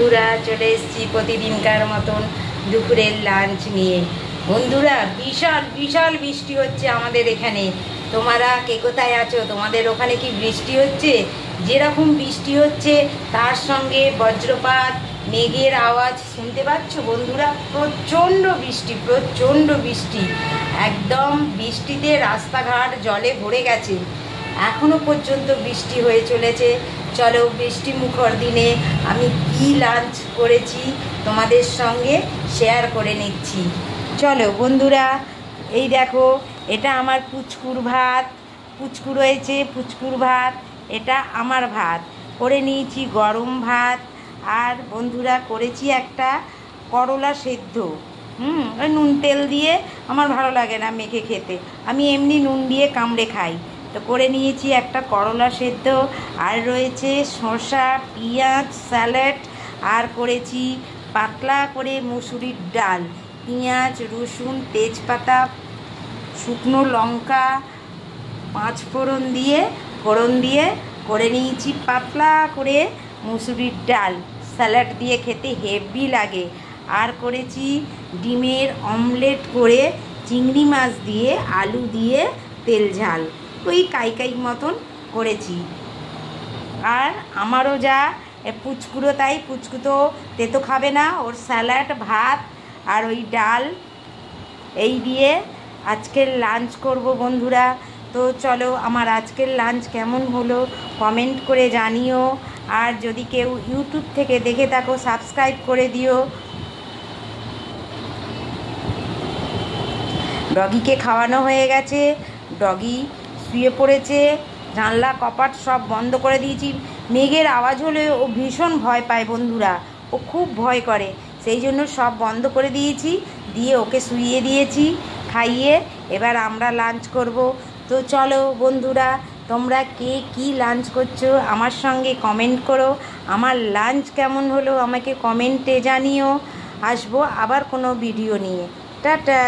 বন্ধুরা চলে এসেছি প্রতিদিনকার মতন দুপুরের লাঞ্চ নিয়ে। বন্ধুরা বিশাল বিশাল বৃষ্টি হচ্ছে আমাদের এখানে। তোমরা কে কোথায় আছো? তোমাদের ওখানে কি বৃষ্টি হচ্ছে? যেরকম বৃষ্টি হচ্ছে তার সঙ্গে বজ্রপাত, মেঘের আওয়াজ শুনতে পাচ্ছ বন্ধুরা? প্রচণ্ড বৃষ্টি, প্রচণ্ড বৃষ্টি। একদম বৃষ্টিতে রাস্তাঘাট জলে ভরে গেছে। এখনো পর্যন্ত বৃষ্টি হয়ে চলেছে। চলো বৃষ্টি মুখর দিনে আমি কি লাঞ্চ করেছি তোমাদের সঙ্গে শেয়ার করে নিচ্ছি। চলো বন্ধুরা, এই দেখো এটা আমার পুচকুর ভাত, পুচকু রয়েছে, পুচকুর ভাত। এটা আমার ভাত করে নিয়েছি, গরম ভাত। আর বন্ধুরা করেছি একটা করলা সেদ্ধ। ওই নুন তেল দিয়ে আমার ভালো লাগে না মেখে খেতে, আমি এমনি নুন দিয়ে কামড়ে খাই। তো করে নিয়েছি একটা করলা সেদ্ধ, আর রয়েছে শসা, পেঁয়াজ, স্যালাড, আর করেছি পাতলা করে মুসুরির ডাল। পেঁয়াজ, রসুন, তেজপাতা, শুকনো লঙ্কা, পাঁচফোড়ন দিয়ে করে নিয়েছি পাতলা করে মুসুরির ডাল। স্যালাড দিয়ে খেতে হেভি লাগে। আর করেছি ডিমের অমলেট করে চিংড়ি মাছ দিয়ে আলু দিয়ে তেল ঝাল, ওই কাই মতন করেছি। আর আমারও যা পুচকুরো তাই, পুচকু তো তেতো খাবে না, ওর স্যালাড, ভাত আর ওই ডাল এই দিয়ে আজকের লাঞ্চ করব বন্ধুরা। তো চলো আমার আজকের লাঞ্চ কেমন হলো কমেন্ট করে জানিও। আর যদি কেউ ইউটিউব থেকে দেখে থাকো সাবস্ক্রাইব করে দিও। ডগিকে খাওয়ানো হয়ে গেছে, ডগি শুয়ে পড়েছে। জানলা কপাট সব বন্ধ করে দিয়েছি। মেঘের আওয়াজ হলে ও ভীষণ ভয় পায় বন্ধুরা, ও খুব ভয় করে, সেই জন্য সব বন্ধ করে দিয়েছি, দিয়ে ওকে শুইয়ে দিয়েছি খাইয়ে। এবার আমরা লাঞ্চ করব। তো চলো বন্ধুরা, তোমরা কে কী লাঞ্চ করছো আমার সঙ্গে কমেন্ট করো। আমার লাঞ্চ কেমন হলো আমাকে কমেন্টে জানিও। আসবো আবার কোনো ভিডিও নিয়ে। টাটা।